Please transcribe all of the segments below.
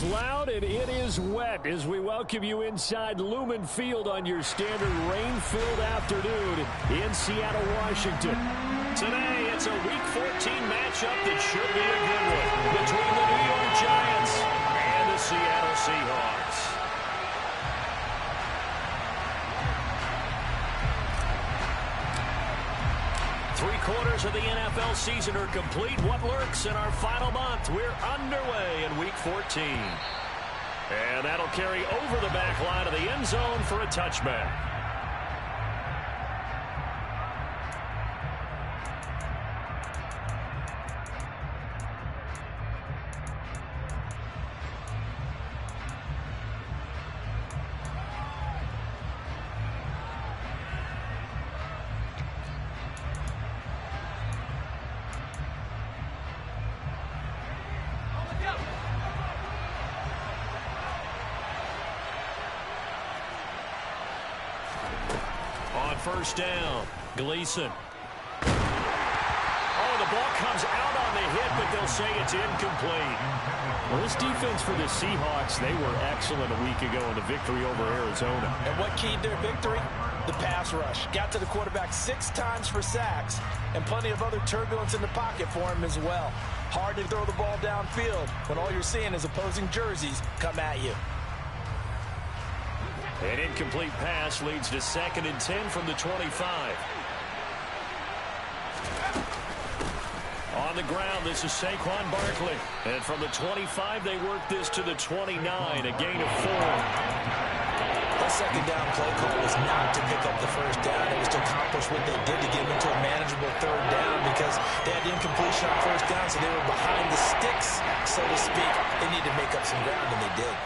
is loud and it is wet as we welcome you inside Lumen Field on your standard rain-filled afternoon in Seattle, Washington. Today, it's a Week 14 matchup that should be a good one between the New York Giants and the Seattle Seahawks. Three-quarters of the NFL season are complete. What lurks in our final month? We're underway in Week 14. And that'll carry over the back line of the end zone for a touchback. First down, Gleason. Oh, the ball comes out on the hit, but they'll say it's incomplete. Well, this defense for the Seahawks, they were excellent a week ago in the victory over Arizona. And what keyed their victory? The pass rush. Got to the quarterback 6 times for sacks, and plenty of other turbulence in the pocket for him as well. Hard to throw the ball downfield when all you're seeing is opposing jerseys come at you. An incomplete pass leads to 2nd and 10 from the 25. On the ground, this is Saquon Barkley. And from the 25, they work this to the 29, a gain of 4. That second down play call was not to pick up the first down. It was to accomplish what they did to get them into a manageable 3rd down because they had incompletion on 1st down, so they were behind the sticks, so to speak. They needed to make up some ground, and they did.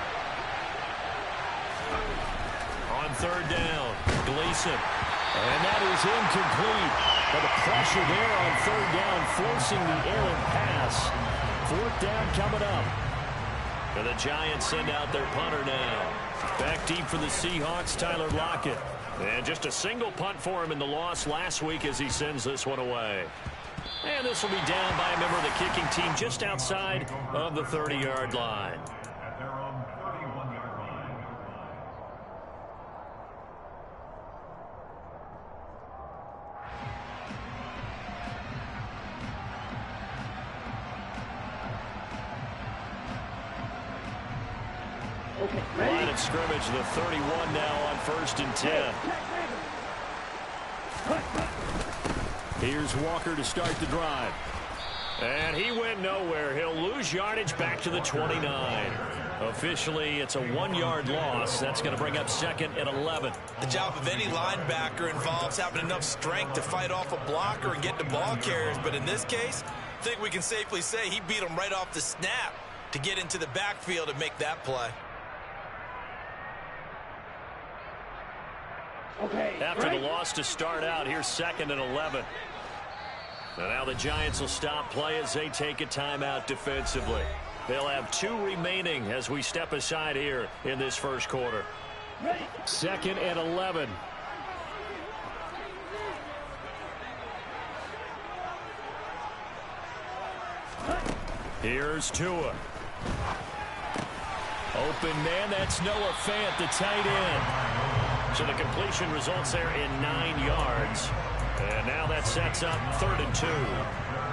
3rd down, Gleason. And that is incomplete. But the pressure there on 3rd down, forcing the errant pass. 4th down coming up. And the Giants send out their punter now. Back deep for the Seahawks, Tyler Lockett. And just a single punt for him in the loss last week as he sends this one away. And this will be down by a member of the kicking team just outside of the 30-yard line. Line of scrimmage, the 31 now on 1st and 10. Here's Walker to start the drive. And he went nowhere. He'll lose yardage back to the 29. Officially, it's a 1-yard loss. That's going to bring up 2nd and 11. The job of any linebacker involves having enough strength to fight off a blocker and get the ball carriers. But in this case, I think we can safely say he beat him right off the snap to get into the backfield and make that play. After the loss to start out, here's 2nd and 11. And now the Giants will stop play as they take a timeout defensively. They'll have 2 remaining as we step aside here in this first quarter. 2nd and 11. Here's Tua. Open man, that's Noah Fant, the tight end. So the completion results there in 9 yards. And now that sets up 3rd and 2.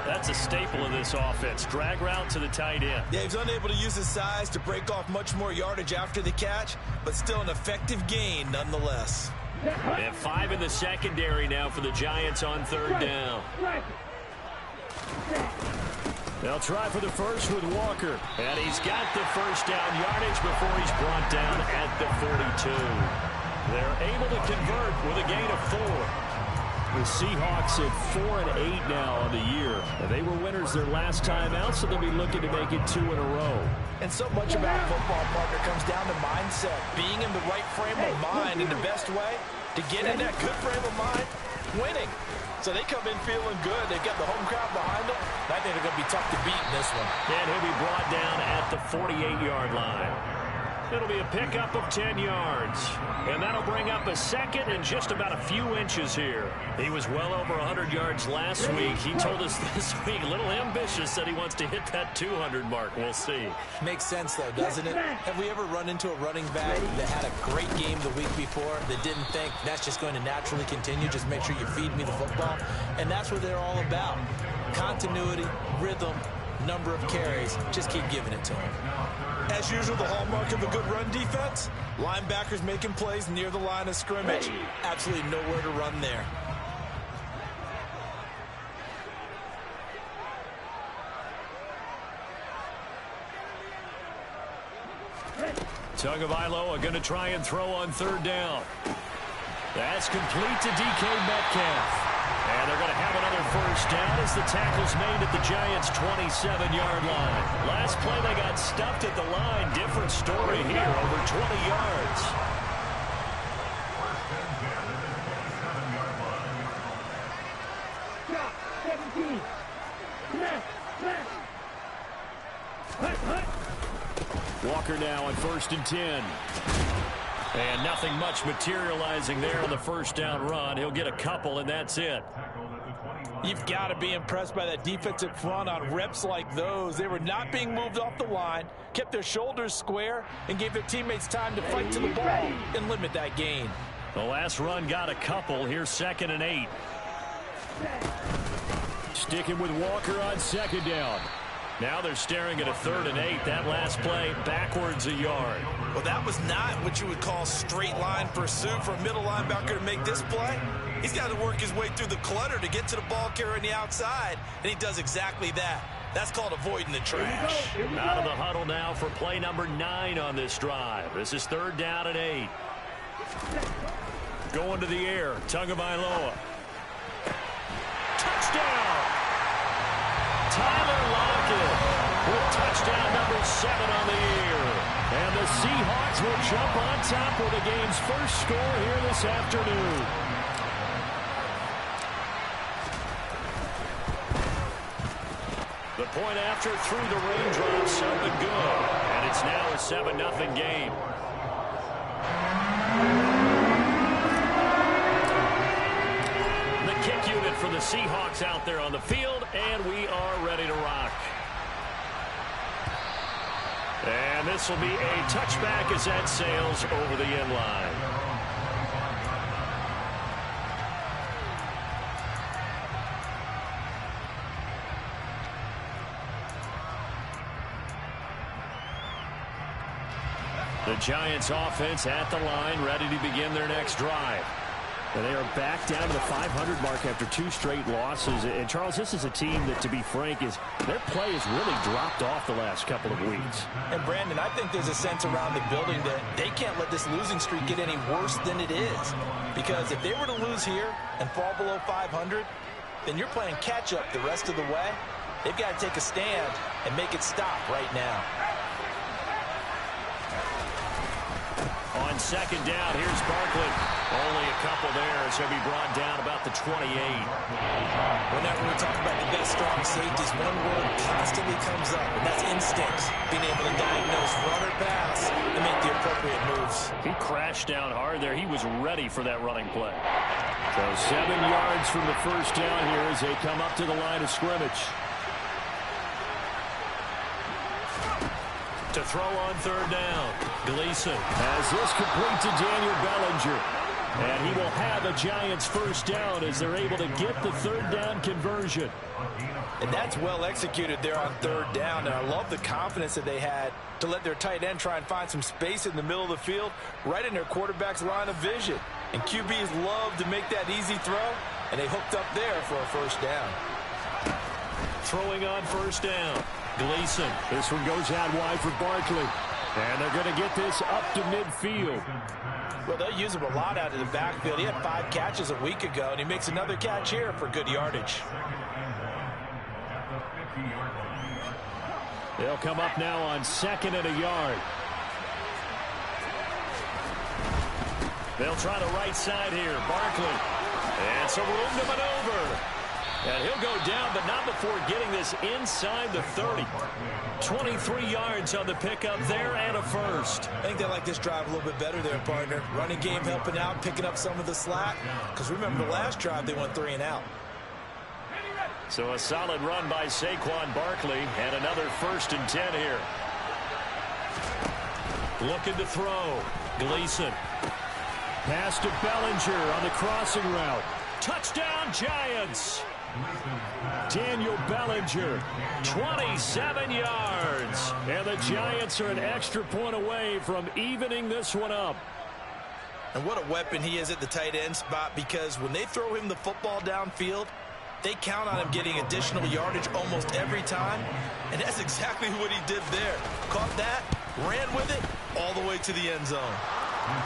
That's a staple of this offense. Drag route to the tight end. Yeah, he's unable to use his size to break off much more yardage after the catch, but still an effective gain nonetheless. And 5 in the secondary now for the Giants on 3rd down. They'll try for the first with Walker. And he's got the first down yardage before he's brought down at the 42. They're able to convert with a gain of 4. The Seahawks at 4 and 8 now on the year. They were winners their last time out, so they'll be looking to make it 2 in a row. And so much about football, partner, comes down to mindset. Being in the right frame of mind, and the best way to get in that good frame of mind, winning. So they come in feeling good. They've got the home crowd behind them. I think they're going to be tough to beat in this one. And he'll be brought down at the 48-yard line. It'll be a pickup of 10 yards. And that'll bring up a second and just about a few inches here. He was well over 100 yards last week. He told us this week, a little ambitious, that he wants to hit that 200 mark. We'll see. Makes sense, though, doesn't it? Have we ever run into a running back that had a great game the week before that didn't think that's just going to naturally continue? Just make sure you feed me the football. And that's what they're all about. Continuity, rhythm, number of carries. Just keep giving it to him. As usual, the hallmark of a good run defense, linebackers making plays near the line of scrimmage. Absolutely nowhere to run there. Tagovailoa going to try and throw on third down. That's complete to DK Metcalf. And they're going to have another first down as the tackle's made at the Giants' 27-yard line. Last play, they got stuffed at the line. Different story here, over 20 yards. Walker now on 1st and 10. And nothing much materializing there on the first down run. He'll get a couple, and that's it. You've got to be impressed by that defensive front on reps like those. They were not being moved off the line, kept their shoulders square, and gave their teammates time to fight to the ball and limit that gain. The last run got a couple. Here's 2nd and 8. Sticking with Walker on 2nd down. Now they're staring at a 3rd and 8. That last play backwards a yard. Well, that was not what you would call straight line pursuit for a middle linebacker to make this play. He's got to work his way through the clutter to get to the ball carrier on the outside, and he does exactly that. That's called avoiding the trash. Out of the huddle now for play number 9 on this drive. This is 3rd down and 8. Going to the air, Tagovailoa. Touchdown! Tyler Lockett with touchdown number 7 on the year. And the Seahawks will jump on top with the game's first score here this afternoon. The point after through the raindrops up and good. And it's now a 7-0 game. The kick unit for the Seahawks out there on the field, and we are ready to rock. And this will be a touchback as that sails over the end line. The Giants offense at the line, ready to begin their next drive. And they are back down to the 500 mark after 2 straight losses. And, Charles, this is a team that, to be frank, their play has really dropped off the last couple of weeks. And, Brandon, I think there's a sense around the building that they can't let this losing streak get any worse than it is. Because if they were to lose here and fall below 500, then you're playing catch-up the rest of the way. They've got to take a stand and make it stop right now. On 2nd down, here's Barkley. Only a couple there as he'll be brought down about the 28. Whenever we talk about the best strong safeties, one word constantly comes up, and that's instincts. Being able to diagnose run or pass and make the appropriate moves. He crashed down hard there. He was ready for that running play. So 7 yards from the first down here as they come up to the line of scrimmage. To throw on 3rd down. Gleason has this complete to Daniel Bellinger. And he will have a Giants first down as they're able to get the 3rd down conversion. And that's well executed there on 3rd down. And I love the confidence that they had to let their tight end try and find some space in the middle of the field, right in their quarterback's line of vision. And QBs love to make that easy throw, and they hooked up there for a first down. Throwing on 1st down. Gleason. This one goes out wide for Barkley. And they're going to get this up to midfield. Well, they'll use him a lot out of the backfield. He had 5 catches a week ago, and he makes another catch here for good yardage. They'll come up now on 2nd and a yard. They'll try the right side here. Barkley. And some room to maneuver. And he'll go down, but not before getting this inside the 30. 23 yards on the pickup there and a first. I think they like this drive a little bit better there, partner. Running game helping out, picking up some of the slack. Because remember, the last drive they went 3 and out. So a solid run by Saquon Barkley and another 1st and 10 here. Looking to throw. Gleason. Pass to Bellinger on the crossing route. Touchdown, Giants. Daniel Bellinger, 27 yards. And the Giants are an extra point away from evening this one up. And what a weapon he is at the tight end spot, because when they throw him the football downfield, they count on him getting additional yardage almost every time. And that's exactly what he did there. Caught that, ran with it, all the way to the end zone.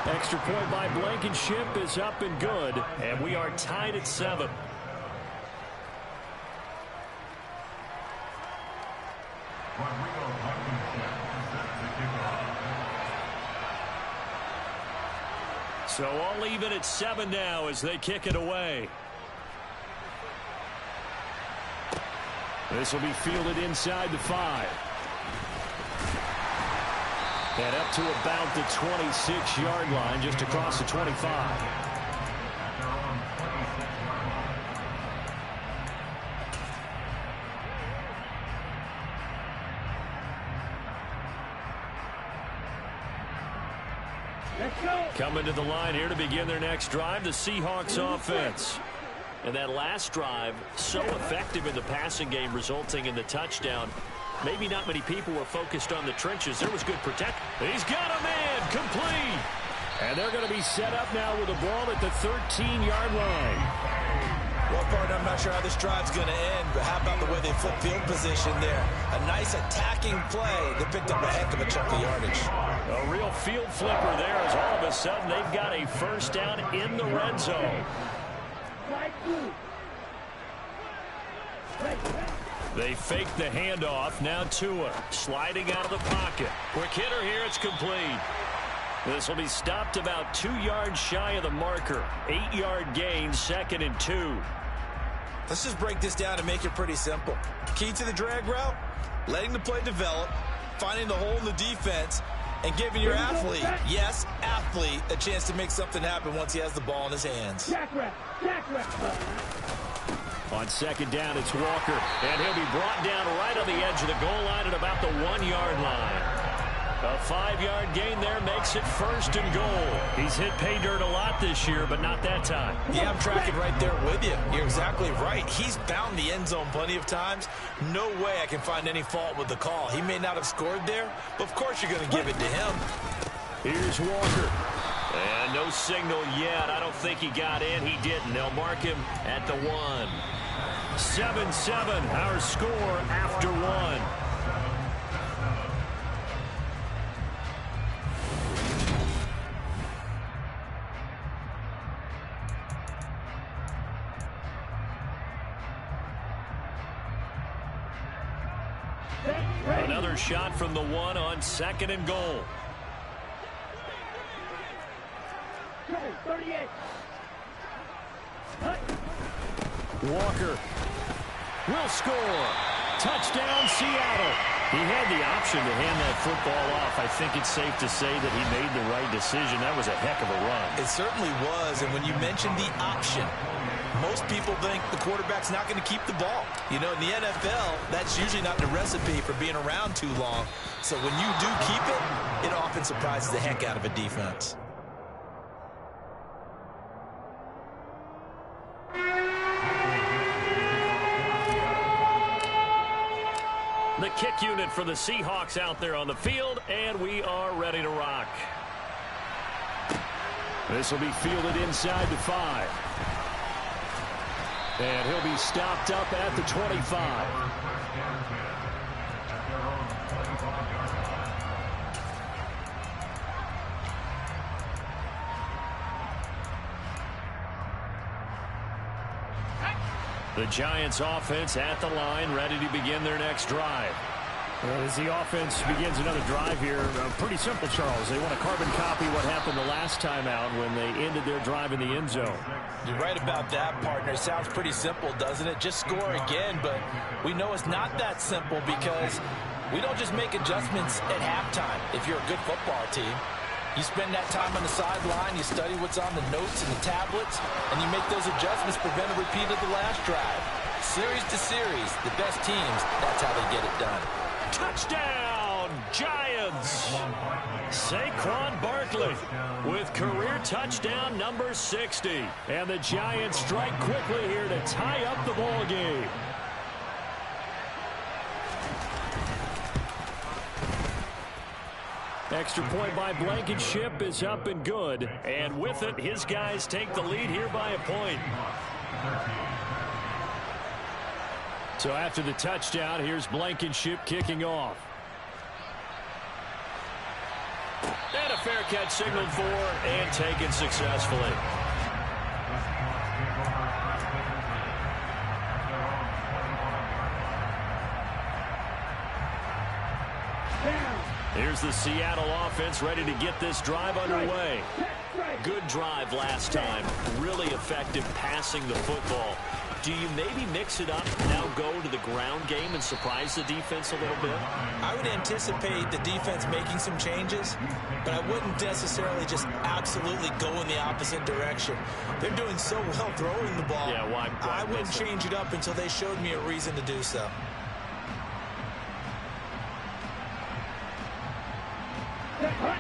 Extra point by Blankenship is up and good. And we are tied at 7. So all even at 7 now as they kick it away. This will be fielded inside the 5. And up to about the 26-yard line, just across the 25. Coming to the line here to begin their next drive, the Seahawks offense. And that last drive, so effective in the passing game, resulting in the touchdown. Maybe not many people were focused on the trenches. There was good protection. He's got a man, complete. And they're going to be set up now with the ball at the 13-yard line. Well, partner, I'm not sure how this drive's going to end, but how about the way they flip field position there? A nice attacking play that picked up a heck of a chunk of yardage. A real field flipper there as all of a sudden they've got a first down in the red zone. They fake the handoff. Now Tua sliding out of the pocket. Quick hitter here. It's complete. This will be stopped about 2 yards shy of the marker. 8-yard gain, 2nd and 2. Let's just break this down and make it pretty simple. Key to the drag route, letting the play develop, finding the hole in the defense, and giving your athlete, yes, athlete, a chance to make something happen once he has the ball in his hands. On 2nd down, it's Walker, and he'll be brought down right on the edge of the goal line at about the 1-yard line. A 5-yard gain there makes it 1st and goal. He's hit pay dirt a lot this year, but not that time. Yeah, I'm tracking right there with you. You're exactly right. He's found the end zone plenty of times. No way I can find any fault with the call. He may not have scored there, but of course you're going to give it to him. Here's Walker. And no signal yet. I don't think he got in. He didn't. They'll mark him at the 1. 7-7, our score after 1. Another shot from the 1 on 2nd and goal. 38. Walker will score. Touchdown, Seattle. He had the option to hand that football off. I think it's safe to say that he made the right decision. That was a heck of a run. It certainly was, and when you mentioned the option, most people think the quarterback's not going to keep the ball. You know, in the NFL, that's usually not the recipe for being around too long. So when you do keep it, it often surprises the heck out of a defense. The kick unit for the Seahawks out there on the field, and we are ready to rock. This will be fielded inside the 5. And he'll be stopped up at the 25. The Giants offense at the line, ready to begin their next drive. Well, as the offense begins another drive here, pretty simple, Charles. They want to carbon copy what happened the last time out when they ended their drive in the end zone. You're right about that, partner. Sounds pretty simple, doesn't it? Just score again, but we know it's not that simple because we don't just make adjustments at halftime if you're a good football team. You spend that time on the sideline, you study what's on the notes and the tablets, and you make those adjustments, prevent a repeat of the last drive. Series to series, the best teams, that's how they get it done. Touchdown, Giants! Saquon Barkley with career touchdown number 60. And the Giants strike quickly here to tie up the ball game. Extra point by Blankenship is up and good. And with it, his guys take the lead here by a point. So after the touchdown, here's Blankenship kicking off. And a fair catch signaled for and taken successfully. Here's the Seattle offense ready to get this drive underway. Good drive last time. Really effective passing the football. Do you maybe mix it up, now go to the ground game and surprise the defense a little bit? I would anticipate the defense making some changes, but I wouldn't necessarily just absolutely go in the opposite direction. They're doing so well throwing the ball. Yeah, why I wouldn't change it up until they showed me a reason to do so.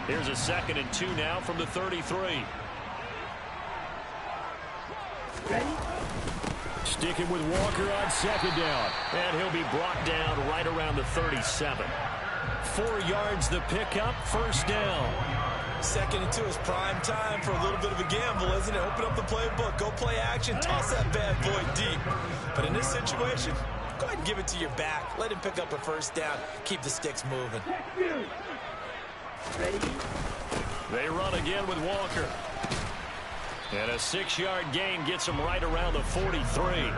Here's a 2nd and 2 now from the 33. Ready? Sticking with Walker on 2nd down. And he'll be brought down right around the 37. 4 yards the pickup, 1st down. 2nd and 2 is prime time for a little bit of a gamble, isn't it? Open up the playbook, go play action, toss that bad boy deep. But in this situation, go ahead and give it to your back. Let him pick up a 1st down. Keep the sticks moving. Ready? They run again with Walker. And a 6-yard gain gets him right around the 43.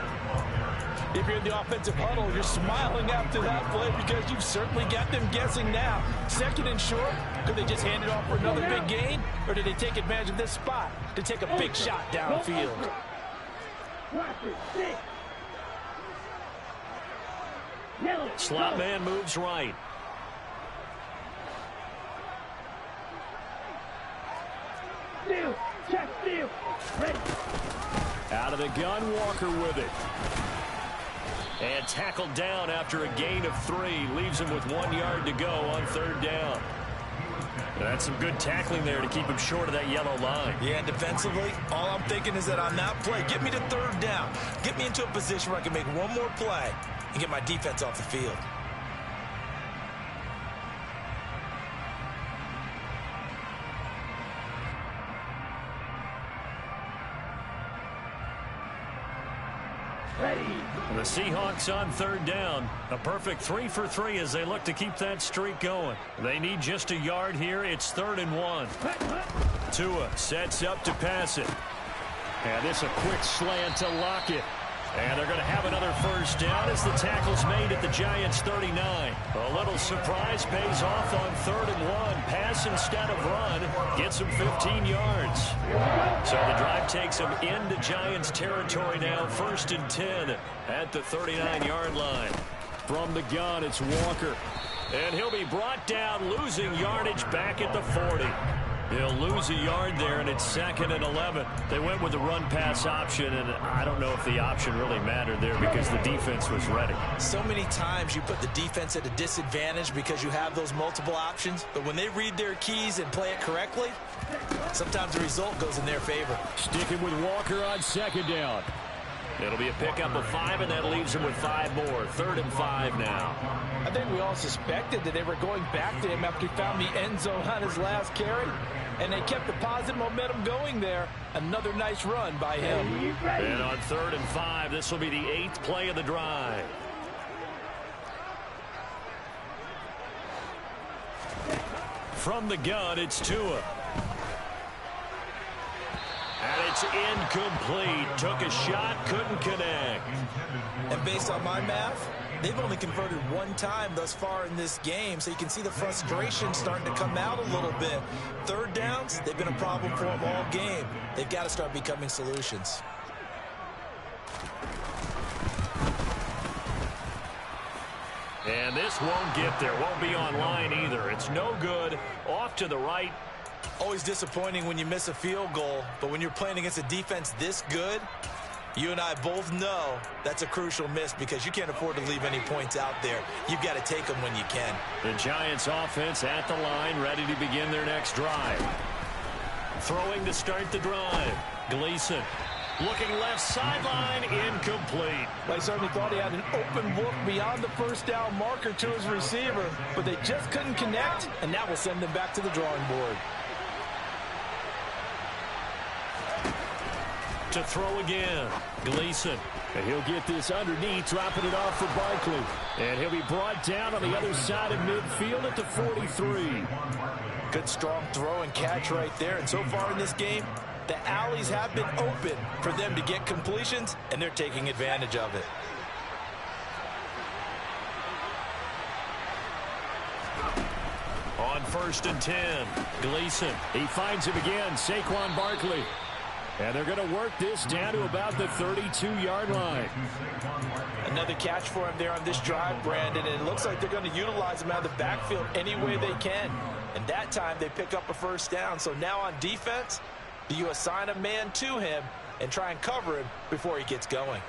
If you're in the offensive huddle, you're smiling after that play because you've certainly got them guessing now. 2nd and short, could they just hand it off for another big gain? Or did they take advantage of this spot to take a big shot downfield? Slot man moves right. Steal, check, steal, ready. Out of the gun, Walker with it. And tackled down after a gain of 3. Leaves him with 1 yard to go on 3rd down. That's some good tackling there to keep him short of that yellow line. Yeah, defensively, all I'm thinking is that on that play, get me to 3rd down. Get me into a position where I can make one more play and get my defense off the field. Ready. The Seahawks on 3rd down. A perfect 3 for 3 as they look to keep that streak going. They need just a yard here. It's 3rd and 1. Tua sets up to pass it. And this a quick slant to Lockett. And they're going to have another 1st down as the tackle's made at the Giants' 39. A little surprise pays off on 3rd and 1. Pass instead of run. Gets him 15 yards. So the drive takes him into Giants territory now. 1st and 10 at the 39-yard line. From the gun, it's Walker. And he'll be brought down, losing yardage back at the 40. He'll lose a yard there, and it's 2nd and 11. They went with the run-pass option, and I don't know if the option really mattered there because the defense was ready. So many times you put the defense at a disadvantage because you have those multiple options, but when they read their keys and play it correctly, sometimes the result goes in their favor. Sticking with Walker on 2nd down. It'll be a pickup of 5, and that leaves him with 5 more. 3rd and 5 now. I think we all suspected that they were going back to him after he found the end zone on his last carry, and they kept the positive momentum going there. Another nice run by him. And on 3rd and 5, this will be the 8th play of the drive. From the gun, it's Tua. And it's incomplete. Took a shot, couldn't connect. And based on my math, they've only converted one time thus far in this game, so you can see the frustration starting to come out a little bit. Third downs, they've been a problem for them all game. They've got to start becoming solutions. And this won't get there. Won't be online either. It's no good. Off to the right. Always disappointing when you miss a field goal, but when you're playing against a defense this good, you and I both know that's a crucial miss because you can't afford to leave any points out there. You've got to take them when you can. The Giants offense at the line, ready to begin their next drive. Throwing to start the drive. Gleason looking left sideline, incomplete. They certainly thought he had an open look beyond the first down marker to his receiver, but they just couldn't connect, and that will send them back to the drawing board. To throw again. Gleason. And he'll get this underneath, dropping it off for Barkley. And he'll be brought down on the other side of midfield at the 43. Good strong throw and catch right there. And so far in this game, the alleys have been open for them to get completions, and they're taking advantage of it. On 1st and 10. Gleason. He finds him again. Saquon Barkley. And they're going to work this down to about the 32-yard line. Another catch for him there on this drive, Brandon, and it looks like they're going to utilize him out of the backfield any way they can. And that time they pick up a first down. So now on defense, do you assign a man to him and try and cover him before he gets going?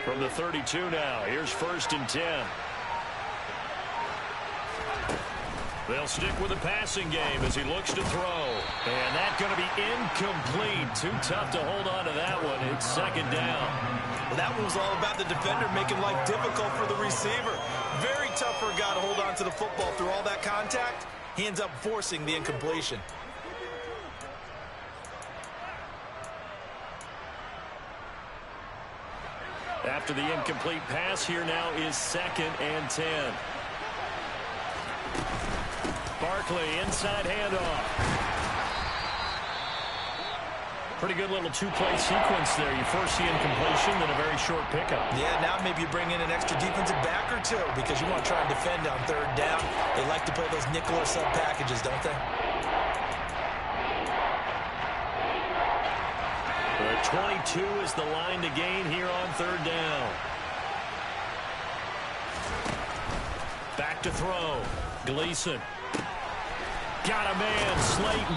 From the 32 now, here's 1st and 10. They'll stick with the passing game as he looks to throw. And that's going to be incomplete. Too tough to hold on to that one. It's 2nd down. Well, that one was all about the defender making life difficult for the receiver. Very tough for a guy to hold on to the football through all that contact. He ends up forcing the incompletion. After the incomplete pass, here now is 2nd and 10. Barkley, inside handoff. Pretty good little two-play sequence there. You first see incompletion, then a very short pickup. Yeah, now maybe you bring in an extra defensive back or two because you want to try and defend on 3rd down. They like to play those nickel or sub packages, don't they? The 22 is the line to gain here on 3rd down. Back to throw. Gleason. Got a man, Slayton.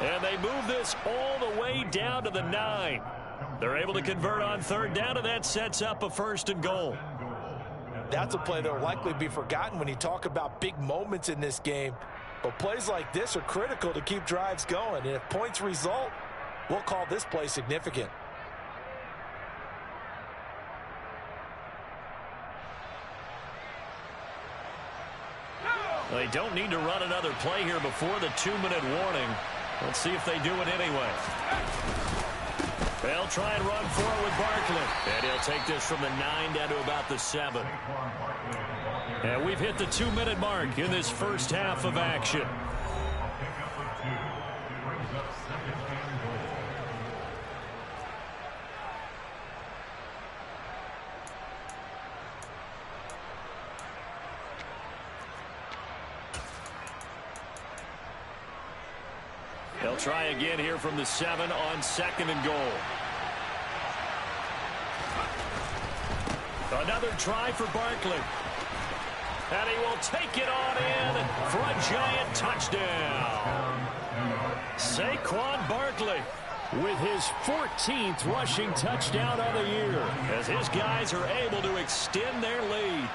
And they move this all the way down to the 9. They're able to convert on 3rd down, and that sets up a 1st and goal. That's a play that will likely be forgotten when you talk about big moments in this game. But plays like this are critical to keep drives going. And if points result, we'll call this play significant. They don't need to run another play here before the 2-minute warning. Let's see if they do it anyway. They'll try and run forward with Barkley. And he'll take this from the 9 down to about the 7. And we've hit the 2-minute mark in this first half of action. They'll try again here from the 7 on 2nd and goal. Another try for Barkley. And he will take it on in for a giant touchdown. Saquon Barkley with his 14th rushing touchdown of the year as his guys are able to extend their lead.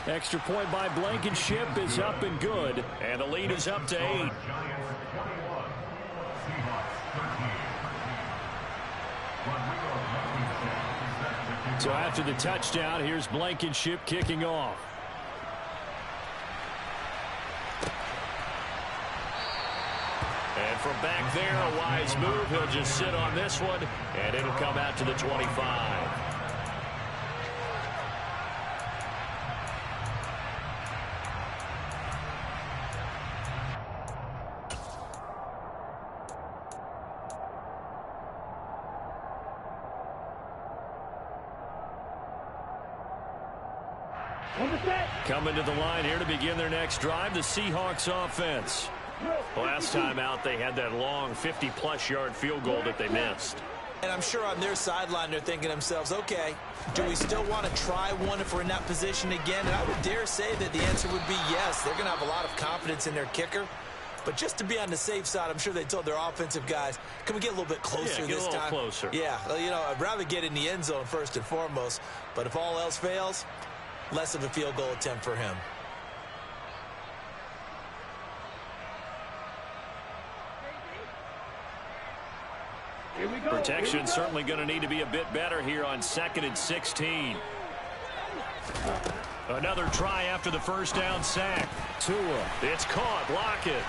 Extra point by Blankenship is up and good, and the lead is up to 8. So after the touchdown, here's Blankenship kicking off. And from back there, a wise move. He'll just sit on this one, and it'll come out to the 25. Coming to the line here to begin their next drive, the Seahawks offense. Last time out, they had that long 50-plus yard field goal that they missed. And I'm sure on their sideline, they're thinking to themselves, okay, do we still want to try one if we're in that position again? And I would dare say that the answer would be yes. They're going to have a lot of confidence in their kicker. But just to be on the safe side, I'm sure they told their offensive guys, can we get a little bit closer this time? Closer. Yeah, well, you know, I'd rather get in the end zone first and foremost. But if all else fails, less of a field goal attempt for him. Protection certainly going to need to be a bit better here on 2nd and 16. Another try after the first down sack. Tua. It's caught. Lockett.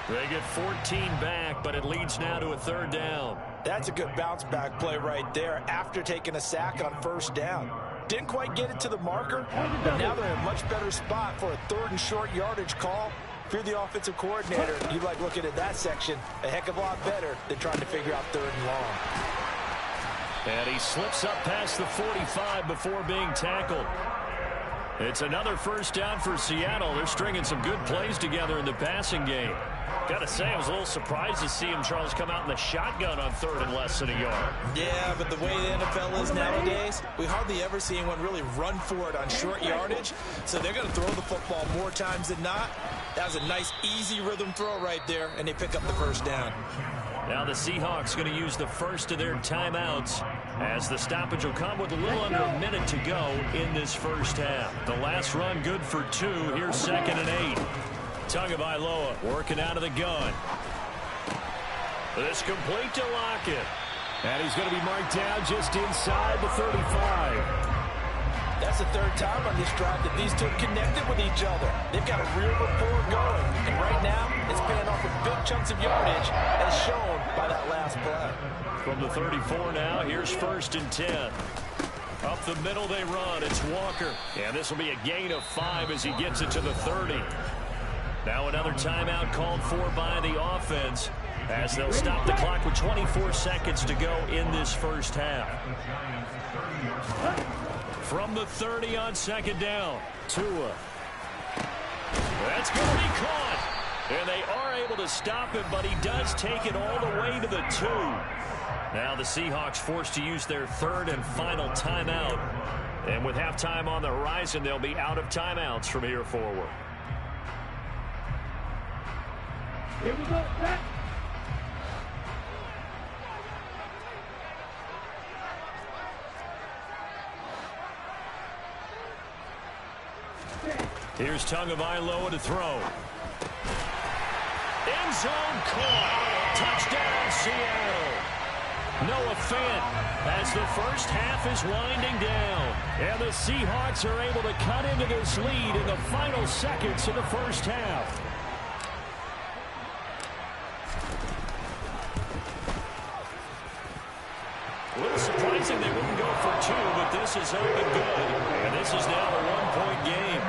They get 14 back, but it leads now to a 3rd down. That's a good bounce back play right there after taking a sack on 1st down. Didn't quite get it to the marker, but now they're in a much better spot for a 3rd and short yardage call. If you're the offensive coordinator, you like looking at that section a heck of a lot better than trying to figure out 3rd and long. And he slips up past the 45 before being tackled. It's another 1st down for Seattle. They're stringing some good plays together in the passing game. Got to say, I was a little surprised to see him, Charles, come out in the shotgun on 3rd and less than a yard. Yeah, but the way the NFL is nowadays, we hardly ever see anyone really run for it on short yardage. So they're going to throw the football more times than not. That was a nice, easy rhythm throw right there, and they pick up the 1st down. Now the Seahawks going to use the first of their timeouts as the stoppage will come with a little under a minute to go in this 1st half. The last run good for 2. Here's 2nd and 8. Tagovailoa working out of the gun. This complete to Lockett. And he's going to be marked down just inside the 35. That's the 3rd time on this drive that these two have connected with each other. They've got a real rapport going. And right now, it's paying off with big chunks of yardage, as shown by that last play. From the 34 now, here's 1st and 10. Up the middle they run. It's Walker. And this will be a gain of 5 as he gets it to the 30. Now another timeout called for by the offense as they'll stop the clock with 24 seconds to go in this 1st half. From the 30 on 2nd down, Tua. That's going to be caught. And they are able to stop him, but he does take it all the way to the 2. Now the Seahawks forced to use their 3rd and final timeout. And with halftime on the horizon, they'll be out of timeouts from here forward. Here we go, set. Here's Tagovailoa to throw. End zone caught. Touchdown, Seattle. Noah Fant as the 1st half is winding down. And the Seahawks are able to cut into this lead in the final seconds of the 1st half. A little surprising they wouldn't go for 2, but this is up and good. And this is now a 1-point game.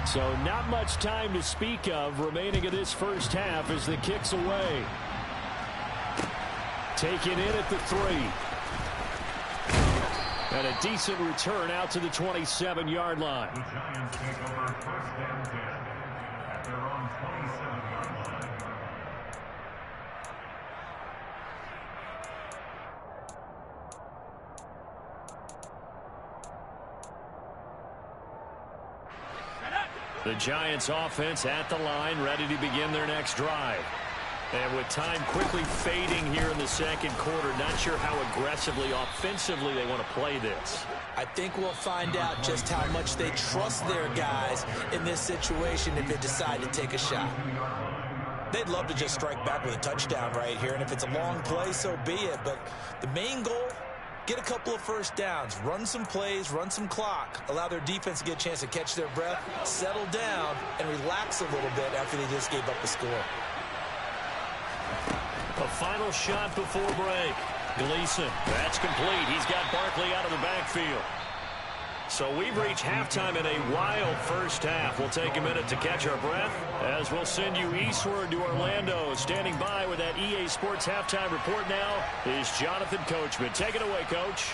So not much time to speak of remaining in this 1st half as the kick's away. Taken in at the 3. And a decent return out to the 27-yard line. The Giants take over 1st and 10 at their own 27-yard line. The Giants offense at the line, ready to begin their next drive. And with time quickly fading here in the second quarter, not sure how aggressively, offensively they want to play this. I think we'll find out just how much they trust their guys in this situation if they decide to take a shot. They'd love to just strike back with a touchdown right here, and if it's a long play, so be it. But the main goal, get a couple of first downs, run some plays, run some clock, allow their defense to get a chance to catch their breath, settle down, and relax a little bit after they just gave up the score. A final shot before break. Gleason, that's complete. He's got Barkley out of the backfield. So we've reached halftime in a wild first half. We'll take a minute to catch our breath as we'll send you eastward to Orlando. Standing by with that EA Sports halftime report now is Jonathan Coachman. Take it away, Coach.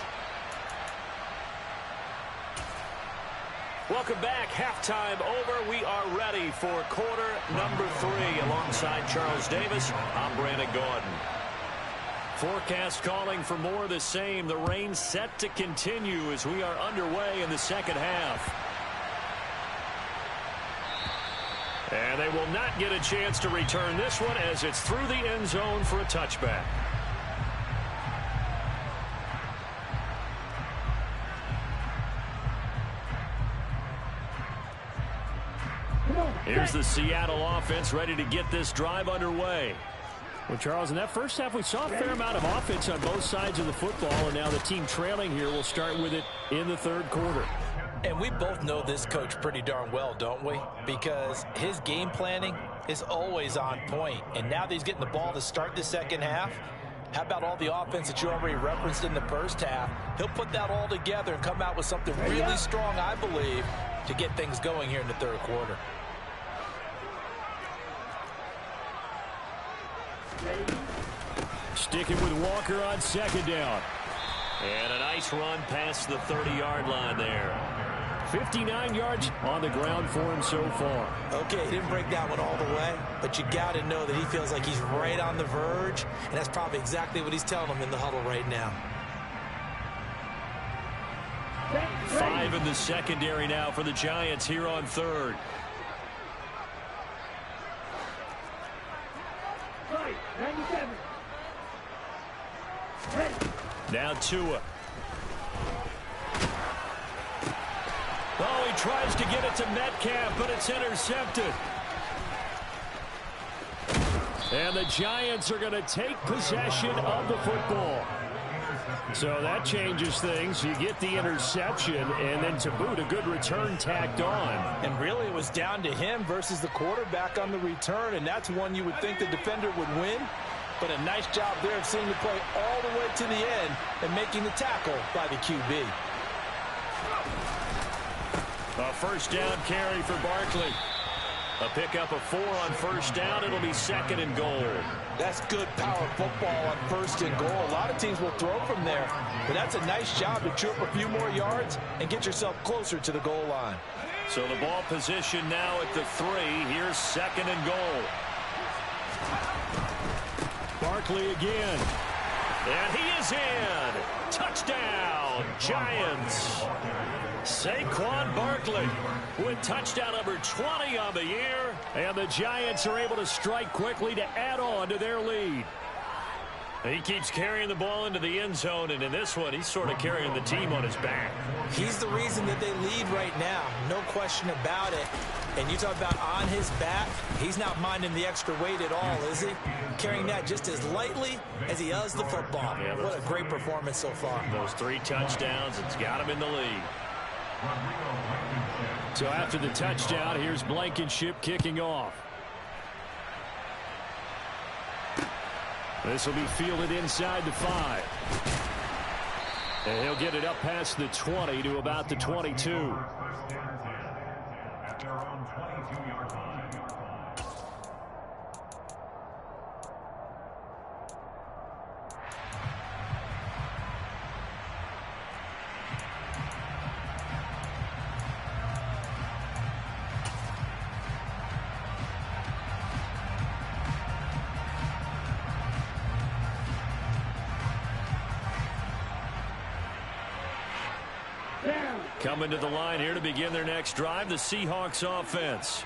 Welcome back. Halftime over. We are ready for quarter number 3. Alongside Charles Davis, I'm Brandon Gaudin. Forecast calling for more of the same. The rain set to continue as we are underway in the second half. And they will not get a chance to return this one as it's through the end zone for a touchback. Here's the Seattle offense ready to get this drive underway. Well, Charles, in that first half, we saw a fair amount of offense on both sides of the football, and now the team trailing here will start with it in the third quarter. And we both know this coach pretty darn well, don't we? Because his game planning is always on point. And now that he's getting the ball to start the second half, how about all the offense that you already referenced in the first half? He'll put that all together and come out with something really strong, I believe, to get things going here in the third quarter. Sticking with Walker on second down. And a nice run past the 30-yard line there. 59 yards on the ground for him so far. Okay, he didn't break that one all the way, but you got to know that he feels like he's right on the verge, and that's probably exactly what he's telling them in the huddle right now. 5 in the secondary now for the Giants here on third. Right, 97. Now Tua. Oh, he tries to get it to Metcalf, but it's intercepted. And the Giants are going to take possession of the football. So that changes things. You get the interception, and then to boot, a good return tacked on. And really, it was down to him versus the quarterback on the return, and that's one you would think the defender would win. But a nice job there of seeing the play all the way to the end and making the tackle by the QB. A first down carry for Barkley. A pickup of 4 on first down. It'll be second and goal. That's good power football on first and goal. A lot of teams will throw from there, but that's a nice job to chew up a few more yards and get yourself closer to the goal line. So the ball position now at the 3. Here's second and goal. Barkley again. And he is in. Touchdown, Giants. Saquon Barkley with touchdown number 20 on the year. And the Giants are able to strike quickly to add on to their lead. He keeps carrying the ball into the end zone, and in this one, he's sort of carrying the team on his back. He's the reason that they lead right now, no question about it. And you talk about on his back, he's not minding the extra weight at all, is he? Carrying that just as lightly as he does the football. Yeah, what a great performance so far. Those 3 touchdowns, it's got him in the lead. So after the touchdown, here's Blankenship kicking off. This will be fielded inside the 5. And he'll get it up past the 20 to about the 22. At their own 22-yard line. Coming to the line here to begin their next drive, the Seahawks offense.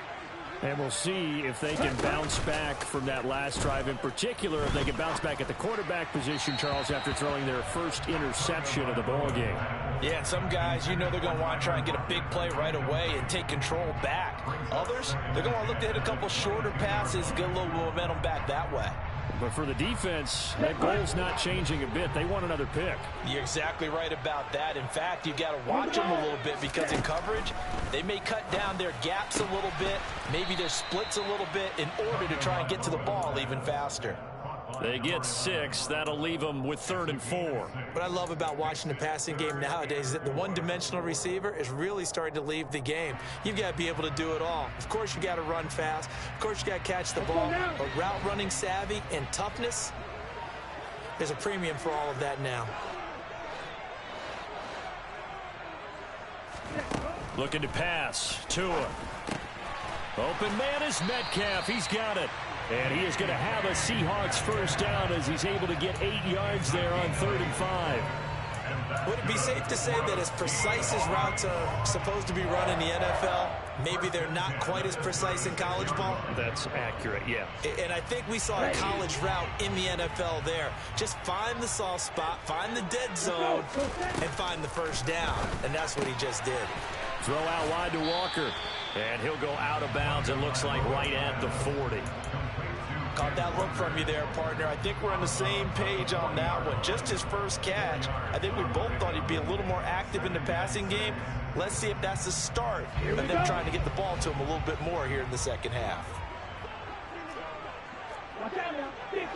And we'll see if they can bounce back from that last drive, in particular if they can bounce back at the quarterback position, Charles, after throwing their first interception of the ball game. Yeah, and some guys, you know, they're going to want to try and get a big play right away and take control back. Others, they're going to want to look to hit a couple shorter passes, get a little momentum back that way. But for the defense, that goal's not changing a bit. They want another pick. You're exactly right about that. In fact, you've got to watch them a little bit because in coverage, they may cut down their gaps a little bit, maybe their splits a little bit in order to try and get to the ball even faster. They get 6. That'll leave them with 3rd and 4. What I love about watching the passing game nowadays is that the one-dimensional receiver is really starting to leave the game. You've got to be able to do it all. Of course, you got to run fast. Of course, you got to catch the ball. But route running savvy and toughness, there's a premium for all of that now. Looking to pass. Tua. Open man is Metcalf. He's got it. And he is going to have a Seahawks first down as he's able to get 8 yards there on 3rd and 5. Would it be safe to say that as precise as routes are supposed to be run in the NFL, maybe they're not quite as precise in college ball? That's accurate, yeah. And I think we saw a college route in the NFL there. Just find the soft spot, find the dead zone, and find the first down. And that's what he just did. Throw out wide to Walker. And he'll go out of bounds, it looks like, right at the 40. Caught that look from you there, partner. I think we're on the same page on that one. Just his first catch. I think we both thought he'd be a little more active in the passing game. Let's see if that's the start of them trying to get the ball to him a little bit more here in the second half. Watch out now. 50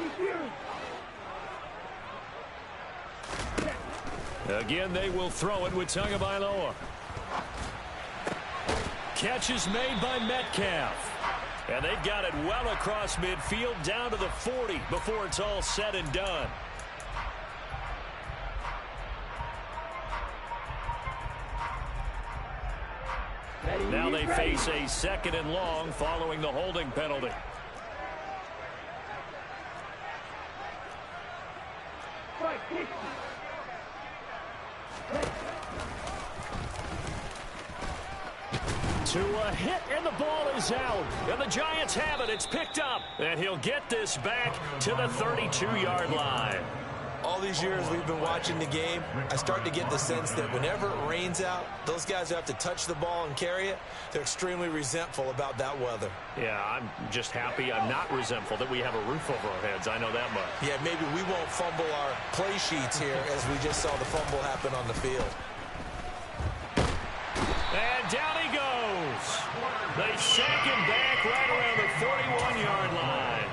Fury. Again, they will throw it with Tagovailoa. Catch is made by Metcalf. And they've got it well across midfield down to the 40 before it's all said and done. Now they face a 2nd and long following the holding penalty. To a hit, and the ball is out. And the Giants have it. It's picked up. And he'll get this back to the 32-yard line. All these years we've been watching the game, I start to get the sense that whenever it rains out, those guys who have to touch the ball and carry it, they're extremely resentful about that weather. Yeah, I'm just happy I'm not resentful that we have a roof over our heads. I know that much. Yeah, maybe we won't fumble our play sheets here as we just saw the fumble happen on the field. And down he goes. They sack him back right around the 41-yard line.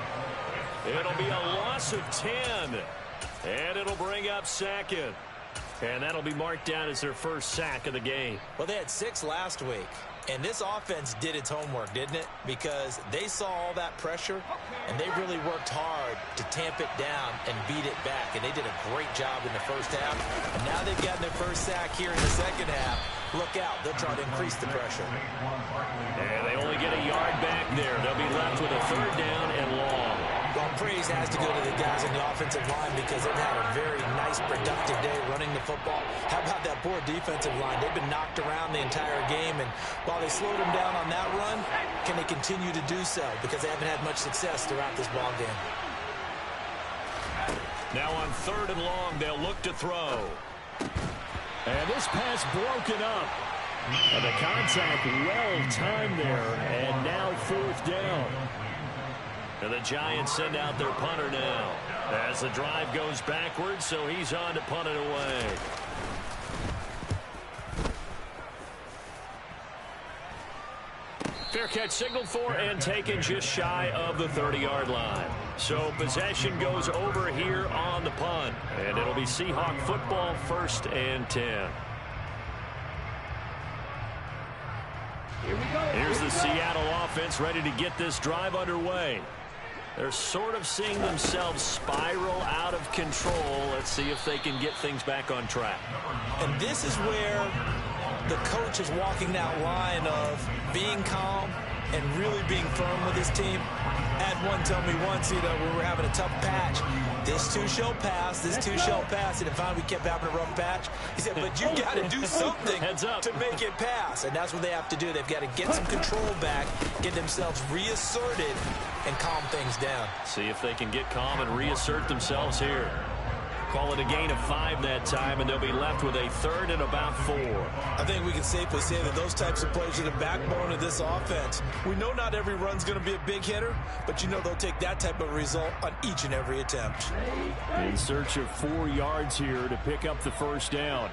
It'll be a loss of 10. And it'll bring up 2nd. And that'll be marked down as their first sack of the game. Well, they had 6 last week. And this offense did its homework, didn't it? Because they saw all that pressure, and they really worked hard to tamp it down and beat it back. And they did a great job in the first half. And now they've gotten their first sack here in the second half. Look out. They'll try to increase the pressure. And they only get a yard back there. They'll be left with a 3rd down and long. Well, praise has to go to the guys in the offensive line because they've had a very nice, productive day running the football. How about that poor defensive line? They've been knocked around the entire game, and while they slowed them down on that run, can they continue to do so? Because they haven't had much success throughout this ball game. Now on 3rd and long, they'll look to throw. And this pass broken up. And the contact well timed there, and now 4th down. And the Giants send out their punter now as the drive goes backwards, so he's on to punt it away. Fair catch signaled for and taken just shy of the 30-yard line. So possession goes over here on the punt, and it'll be Seahawk football, 1st and 10. Here's the Seattle offense ready to get this drive underway. They're sort of seeing themselves spiral out of control. Let's see if they can get things back on track. And this is where the coach is walking that line of being calm and really being firm with his team. I had one tell me once, when we were having a tough patch, this too shall pass, this too shall pass. And finally we kept having a rough patch. He said, but you got to do something to make it pass. And that's what they have to do. They've got to get some control back, get themselves reasserted, and calm things down. See if they can get calm and reassert themselves here. Call it a gain of 5 that time, and they'll be left with a 3rd and about 4. I think we can safely say that those types of plays are the backbone of this offense. We know not every run's going to be a big hitter, but they'll take that type of result on each and every attempt. In search of 4 yards here to pick up the first down.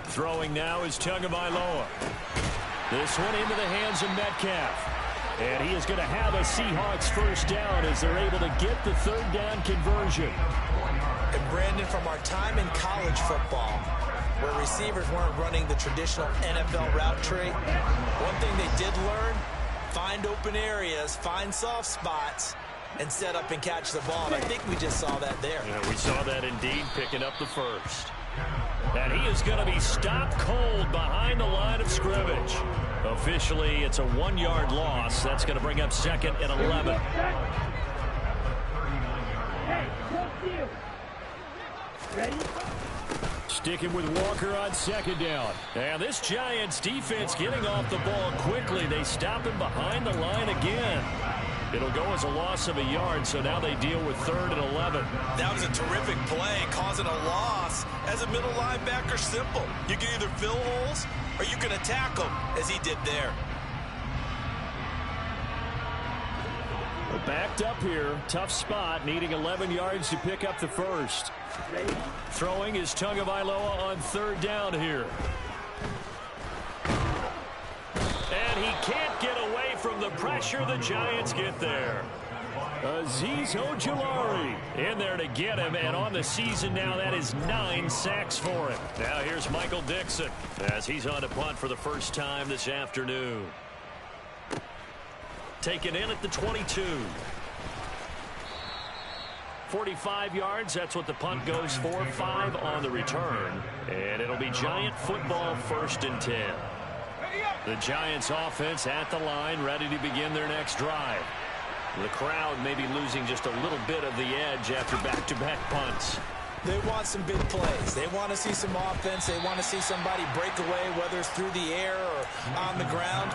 Throwing now is Tagovailoa. This one into the hands of Metcalf. And he is going to have a Seahawks first down as they're able to get the 3rd down conversion. And Brandon, from our time in college football, where receivers weren't running the traditional NFL route tree, one thing they did learn, find open areas, find soft spots, and set up and catch the ball. And I think we just saw that there. Yeah, we saw that indeed, picking up the first. And he is going to be stopped cold behind the line of scrimmage. Officially, it's a 1-yard loss. That's going to bring up 2nd and 11. Sticking with Walker on 2nd down. And this Giants defense getting off the ball quickly. They stop him behind the line again. It'll go as a loss of a yard, so now they deal with 3rd and 11. That was a terrific play, causing a loss. As a middle linebacker, simple. You can either fill holes or you can attack them, as he did there. Backed up here, tough spot, needing 11 yards to pick up the first. Throwing is Tagovailoa on 3rd down here. And he can't get away from the pressure the Giants get there. Azeez Ojulari in there to get him, and on the season now, that is 9 sacks for him. Now here's Michael Dixon as he's on a punt for the first time this afternoon. Taken in at the 22. 45 yards, that's what the punt goes for. 5 on the return, and it'll be Giant football 1st and 10. The Giants offense at the line, ready to begin their next drive. The crowd may be losing just a little bit of the edge after back-to-back punts. They want some big plays. They want to see some offense. They want to see somebody break away, whether it's through the air or on the ground.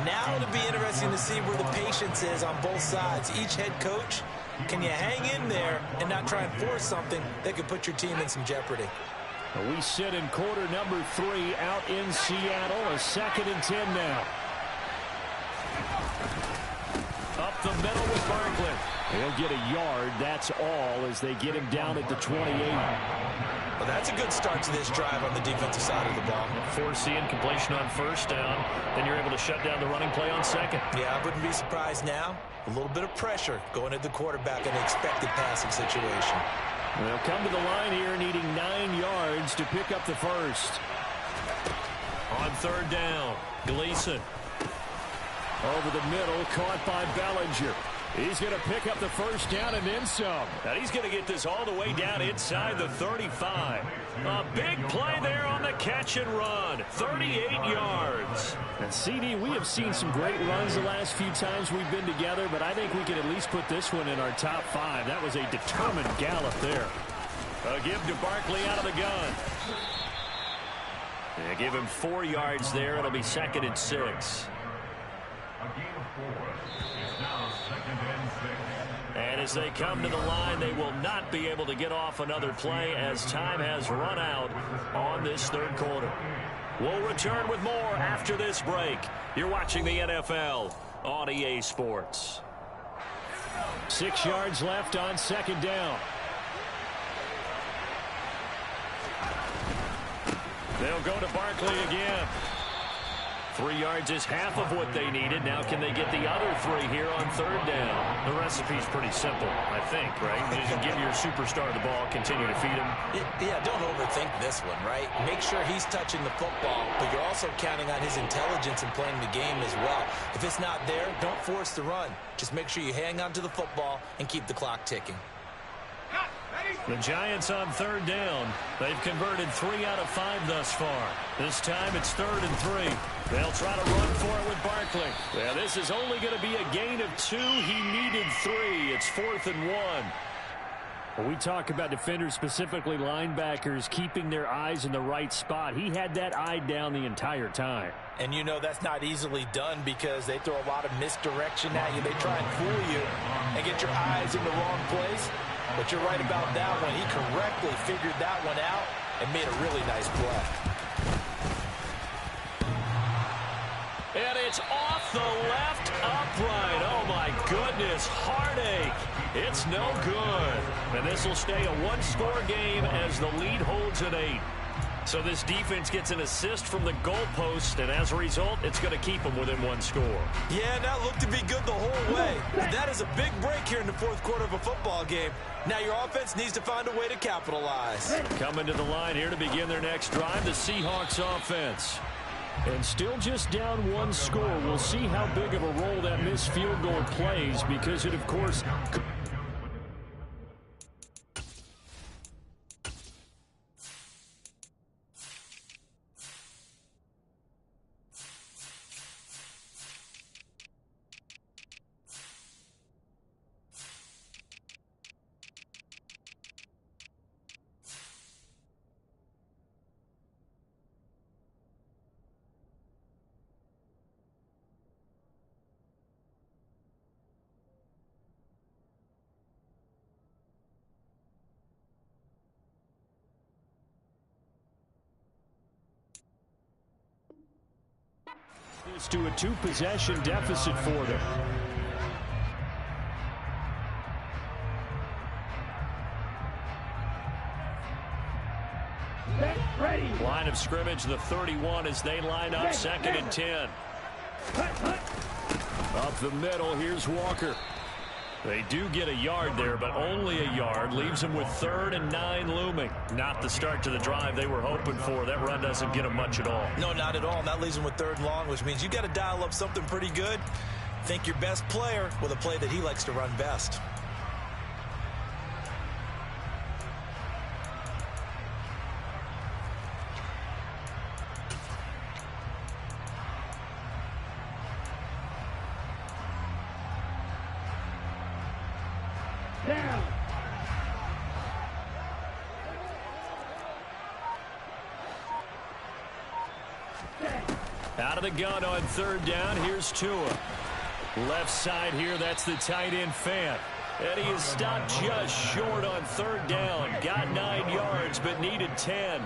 Now it'll be interesting to see where the patience is on both sides. Each head coach, can you hang in there and not try and force something that could put your team in some jeopardy? We sit in quarter number 3 out in Seattle. A 2nd and 10 now. Up the middle with Barkley. He'll get a yard, that's all, as they get him down at the 28. Well, that's a good start to this drive on the defensive side of the ball. Forcing completion on 1st down. Then you're able to shut down the running play on 2nd. Yeah, I wouldn't be surprised now. A little bit of pressure going at the quarterback in an expected passing situation. They'll come to the line here needing 9 yards to pick up the first. On 3rd down, Gleason. Over the middle, caught by Bellinger. He's going to pick up the first down and then some. And he's going to get this all the way down inside the 35. A big play there on the catch and run. 38 yards. And CD, we have seen some great runs the last few times we've been together, but I think we can at least put this one in our top 5. That was a determined gallop there. A give to Barkley out of the gun. They give him 4 yards there. It'll be 2nd and 6. And as they come to the line, they will not be able to get off another play as time has run out on this 3rd quarter. We'll return with more after this break. You're watching the NFL on EA Sports. 6 yards left on 2nd down. They'll go to Barkley again. 3 yards is half of what they needed. Now can they get the other 3 here on 3rd down? The recipe's pretty simple, I think, right? You just give your superstar the ball, continue to feed him. Yeah, don't overthink this one, right? Make sure he's touching the football, but you're also counting on his intelligence in playing the game as well. If it's not there, don't force the run. Just make sure you hang on to the football and keep the clock ticking. Ready? The Giants on third down. They've converted 3 out of 5 thus far. This time it's 3rd and 3. They'll try to run for it with Barkley. Yeah, this is only going to be a gain of 2. He needed 3. It's 4th and 1. When we talk about defenders, specifically linebackers, keeping their eyes in the right spot, he had that eye down the entire time. And you know that's not easily done because they throw a lot of misdirection at you. They try and fool you and get your eyes in the wrong place. But you're right about that one. He correctly figured that one out and made a really nice play. And it's off the left upright. Oh, my goodness. Heartache. It's no good. And this will stay a one-score game as the lead holds at 8. So this defense gets an assist from the goalpost, and as a result, it's going to keep them within 1 score. Yeah, and that looked to be good the whole way. And that is a big break here in the 4th quarter of a football game. Now your offense needs to find a way to capitalize. Coming to the line here to begin their next drive, the Seahawks offense. And still just down 1 score. We'll see how big of a role that missed field goal plays because it, of course, to a 2-possession deficit for them. Ready. Line of scrimmage, the 31 as they line up 2nd and 10. Up the middle, here's Walker. They do get a yard there, but only a yard. Leaves them with 3rd and 9 looming. Not the start to the drive they were hoping for. That run doesn't get them much at all. No, not at all. And that leaves them with 3rd and long, which means you got to dial up something pretty good. Think your best player with a play that he likes to run best. Down. Out of the gun on 3rd down. Here's Tua. Left side here, that's the tight end Fant. And he is stopped just short on 3rd down. Got 9 yards, but needed 10.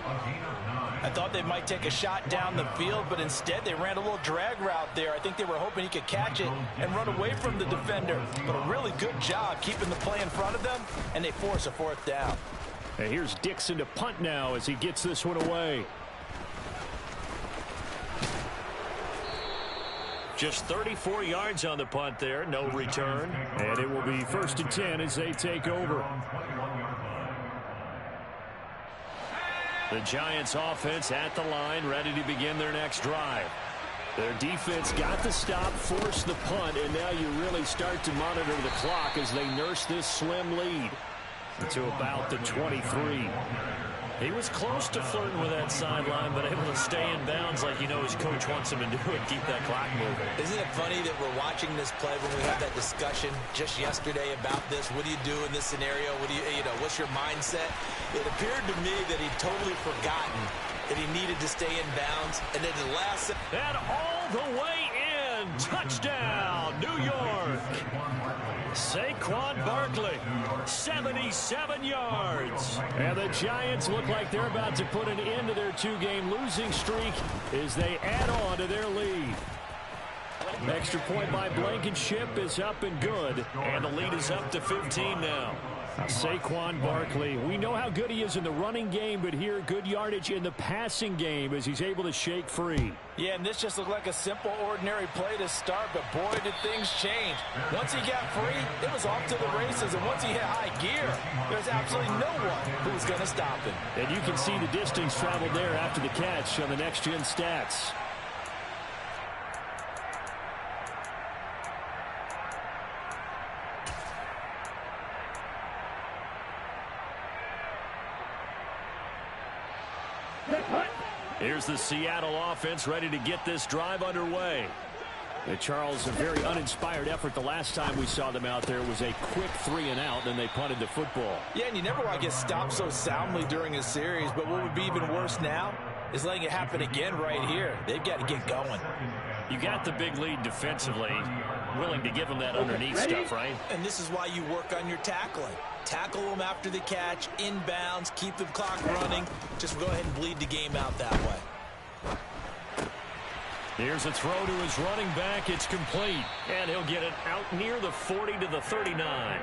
I thought they might take a shot down the field, but instead they ran a little drag route there. I think they were hoping he could catch it and run away from the defender. But a really good job keeping the play in front of them, and they force a 4th down. And here's Dixon to punt now as he gets this one away. Just 34 yards on the punt there, no return. And it will be 1st and 10 as they take over. The Giants offense at the line, ready to begin their next drive. Their defense got the stop, forced the punt, and now you really start to monitor the clock as they nurse this slim lead to about the 23. He was close to flirting with that sideline, but able to stay in bounds like his coach wants him to do and keep that clock moving. Isn't it funny that we're watching this play when we had that discussion just yesterday about this? What do you do in this scenario? What do what's your mindset? It appeared to me that he'd totally forgotten that he needed to stay in bounds, and then the last... And all the way in! Touchdown, New York! Saquon Barkley, 77 yards. And the Giants look like they're about to put an end to their 2-game losing streak as they add on to their lead. Extra point by Blankenship is up and good, and the lead is up to 15 now. Saquon Barkley, we know how good he is in the running game, but here good yardage in the passing game as he's able to shake free. Yeah, and this just looked like a simple, ordinary play to start, but boy, did things change. Once he got free, it was off to the races, and once he hit high gear, there's absolutely no one who was going to stop him. And you can see the distance traveled there after the catch on the next-gen stats. Here's the Seattle offense ready to get this drive underway. Charles, a very uninspired effort the last time we saw them out there. Was a quick 3-and-out, then they punted the football. Yeah, and you never want to get stopped so soundly during a series, but what would be even worse now is letting it happen again right here. They've got to get going. You got the big lead defensively, willing to give them that underneath stuff, right? And this is why you work on your tackling. Tackle them after the catch, inbounds, keep the clock running. Just go ahead and bleed the game out that way. Here's a throw to his running back. It's complete. And he'll get it out near the 40 to the 39.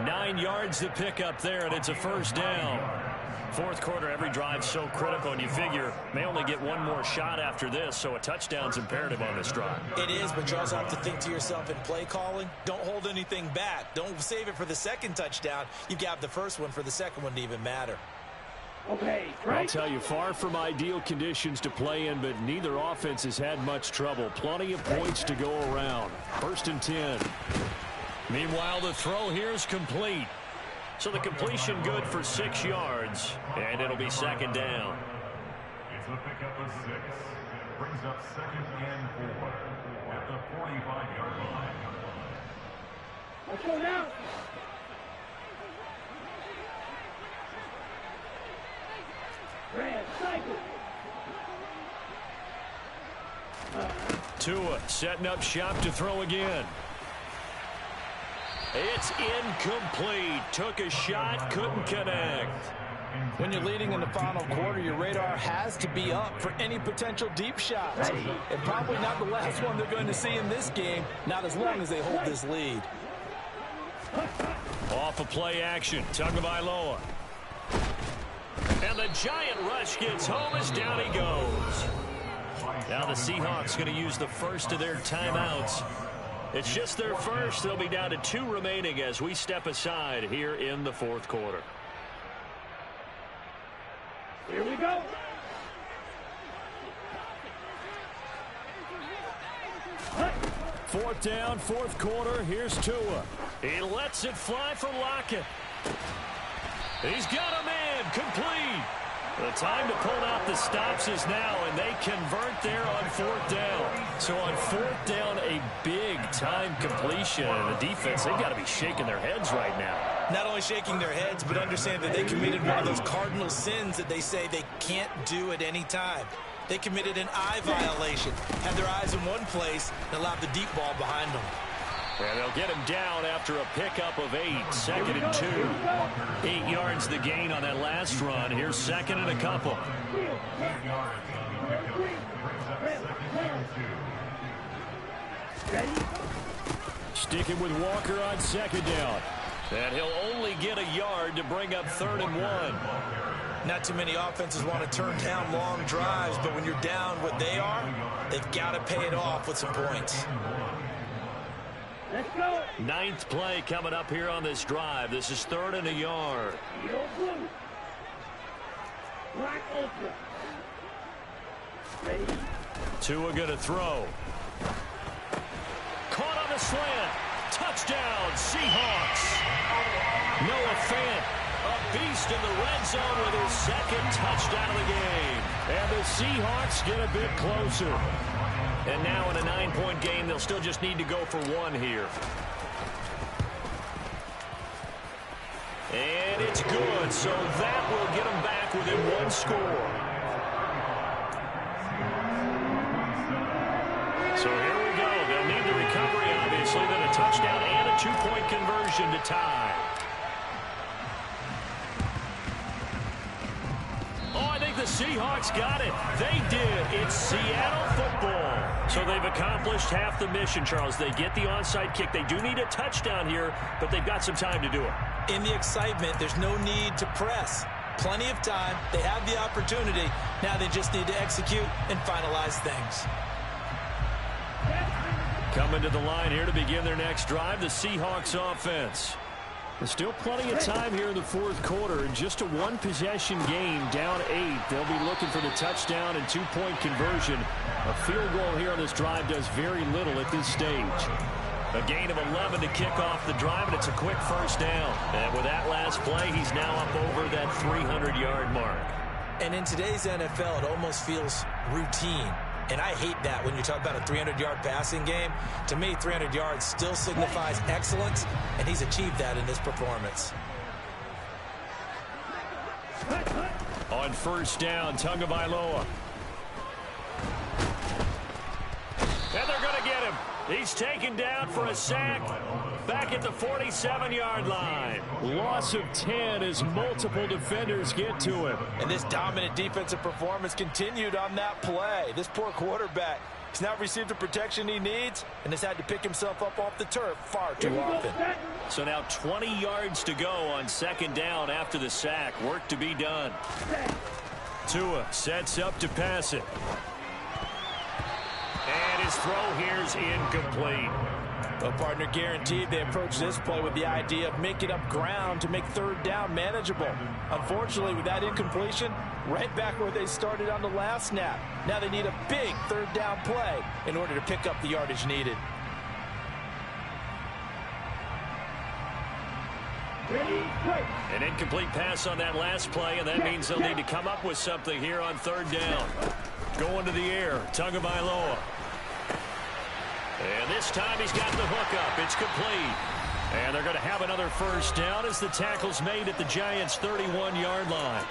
9 yards to pick up there, and it's a first down. Fourth quarter, every drive so critical, and you figure may only get one more shot after this, so a touchdown's imperative on this drive. It is, but you also have to think to yourself in play calling, don't hold anything back. Don't save it for the second touchdown. You've got the first one for the second one to even matter. Okay, I'll tell you, far from ideal conditions to play in, but neither offense has had much trouble. Plenty of points to go around. First and 10. Meanwhile, the throw here is complete. So the completion good for 6 yards, and it'll be second down. It's a pickup of 6. Brings up second and 4 at the 45-yard line. let's go now. Red cycle. Tua setting up shop to throw again. It's incomplete. Took a shot, couldn't connect. When you're leading in the final quarter, your radar has to be up for any potential deep shots. And probably not the last one they're going to see in this game, not as long as they hold this lead. Off of play action, Tagovailoa. And the giant rush gets home as down he goes. Now the Seahawks going to use the first of their timeouts. It's just their first. They'll be down to 2 remaining as we step aside here in the fourth quarter. Here we go. Fourth down, fourth quarter. Here's Tua. He lets it fly for Lockett. He's got a man, complete. The time to pull out the stops is now, and they convert there on fourth down. So on fourth down, a big-time completion. And the defense, they've got to be shaking their heads right now. Not only shaking their heads, but understand that they committed one of those cardinal sins that they say they can't do at any time. They committed an eye violation, had their eyes in one place, and allowed the deep ball behind them. And they'll get him down after a pickup of 8. Second and 2. 8 yards the gain on that last run. Here's second and a couple. 8 yards on the pickup. Brings up second and 2. Sticking with Walker on second down. And he'll only get a yard to bring up third and 1. Not too many offenses want to turn down long drives, but when you're down what they are, they've got to pay it off with some points. Let's go. 9th play coming up here on this drive. This is third and a yard. Yellow blue. Black ultra. Ready. Tua going to throw. Caught on the slant. Touchdown, Seahawks. Noah Fant, a beast in the red zone with his second touchdown of the game. And the Seahawks get a bit closer. And now in a 9-point game, they'll still just need to go for 1 here. And it's good, so that will get them back within 1 score. So here we go. They'll need the recovery, obviously, then a touchdown and a 2-point conversion to tie. Oh, I think the Seahawks got it. They did. It's Seattle football. So they've accomplished half the mission, Charles. They get the onside kick. They do need a touchdown here, but they've got some time to do it. In the excitement, there's no need to press. Plenty of time. They have the opportunity. Now they just need to execute and finalize things. Coming to the line here to begin their next drive, the Seahawks offense. There's still plenty of time here in the fourth quarter. Just a 1-possession game, down 8. They'll be looking for the touchdown and 2-point conversion. A field goal here on this drive does very little at this stage. A gain of 11 to kick off the drive, and it's a quick first down. And with that last play, he's now up over that 300-yard mark. And in today's NFL, it almost feels routine. And I hate that when you talk about a 300-yard passing game. To me, 300 yards still signifies excellence, and he's achieved that in this performance. On first down, Tagovailoa. And they're going to get him. He's taken down for a sack back at the 47-yard line. Loss of 10 as multiple defenders get to him. And this dominant defensive performance continued on that play. This poor quarterback, he's not received the protection he needs and has had to pick himself up off the turf far too often. So now 20 yards to go on second down after the sack. Work to be done. Tua sets up to pass it. And his throw here is incomplete. Well, partner, guaranteed they approach this play with the idea of making up ground to make third down manageable. Unfortunately, with that incompletion, right back where they started on the last snap. Now they need a big third down play in order to pick up the yardage needed. An incomplete pass on that last play, and that means they'll need to come up with something here on third down. Going to the air, Tagovailoa. And this time he's got the hook up. It's complete. And they're going to have another first down as the tackle's made at the Giants' 31-yard line.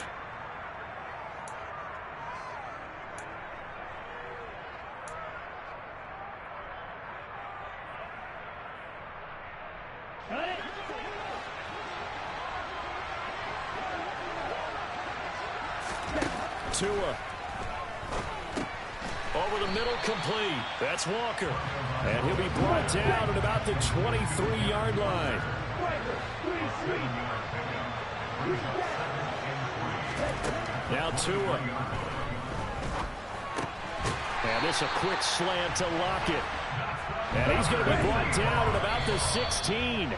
Tua. Over the middle, complete. That's Walker. And he'll be brought down at about the 23-yard line. Now Tua. And this a quick slant to Lockett. And he's going to be brought down at about the 16.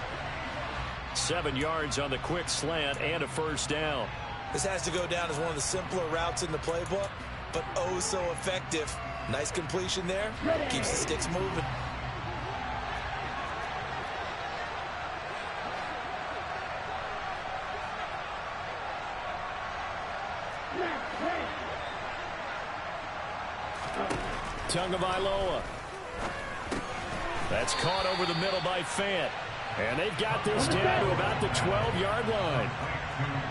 7 yards on the quick slant and a first down. This has to go down as one of the simpler routes in the playbook, but oh so effective. Nice completion there. Keeps the sticks moving. Tagovailoa. That's caught over the middle by Fant. And they've got this down to about the 12-yard line.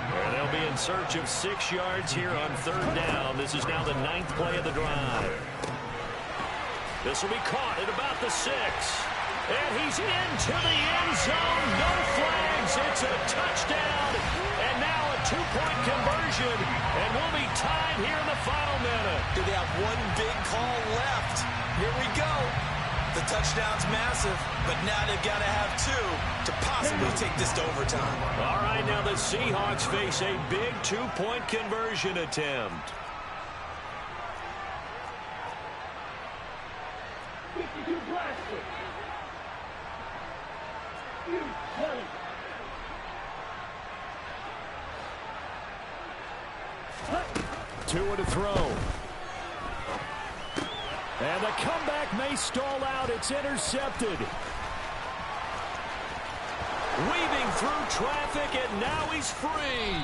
And they'll be in search of 6 yards here on third down. This is now the 9th play of the drive. This will be caught at about the 6. And he's into the end zone. No flags. It's a touchdown. And now a 2-point conversion. And we'll be tied here in the final minute. Do they have one big call left? Here we go. The touchdown's massive, but now they've got to have 2 to possibly take this to overtime. All right, now the Seahawks face a big 2-point conversion attempt. 52 blaster. You tell it. Tua to throw. And the comeback may stall out. It's intercepted. Weaving through traffic, and now he's free.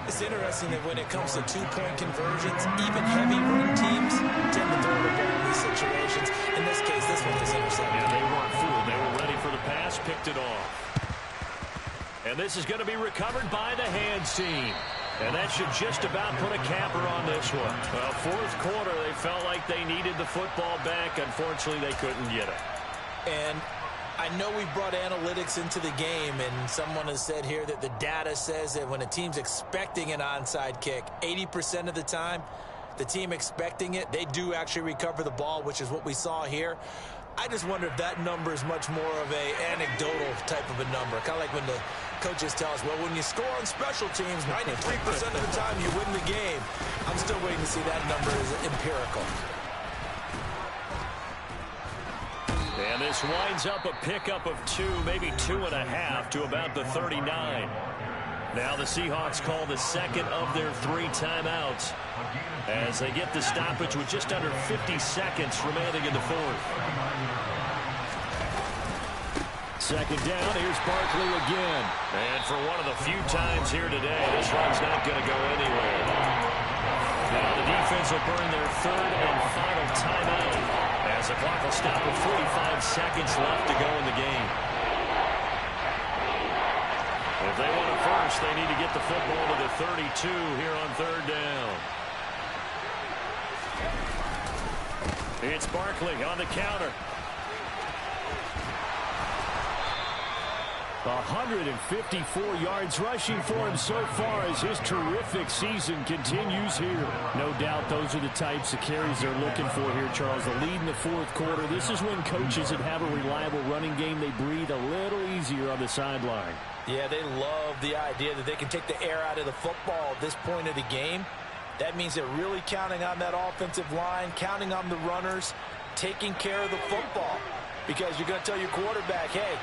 It's interesting that when it comes to 2-point conversions, even heavy run teams tend to throw the ball in these situations. In this case, this one is intercepted. Yeah, they weren't fooled. They were ready for the pass, picked it off. And this is going to be recovered by the hands team. And that should just about put a capper on this one. Well, fourth quarter, they felt like they needed the football back. Unfortunately, they couldn't get it. And I know we brought analytics into the game, and someone has said here that the data says that when a team's expecting an onside kick, 80% of the time, the team expecting it, they do actually recover the ball, which is what we saw here. I just wonder if that number is much more of a anecdotal type of a number. Kind of like when the coaches tell us, well, when you score on special teams, 93% of the time you win the game. I'm still waiting to see that number is empirical. And this winds up a pickup of 2, maybe 2.5 to about the 39. Now the Seahawks call the second of their 3 timeouts as they get the stoppage with just under 50 seconds remaining in the fourth. second down. Here's Barkley again. And for one of the few times here today, this run's not going to go anywhere. Now the defense will burn their third and final timeout as the clock will stop with 45 seconds left to go in the game. If they want it first, they need to get the football to the 32 here on third down. It's Barkley on the counter. 154 yards rushing for him so far as his terrific season continues here. No doubt those are the types of carries they're looking for here, Charles. The lead in the fourth quarter. This is when coaches that have a reliable running game, they breathe a little easier on the sideline. Yeah, they love the idea that they can take the air out of the football at this point of the game. That means they're really counting on that offensive line, counting on the runners, taking care of the football. Because you're going to tell your quarterback, hey,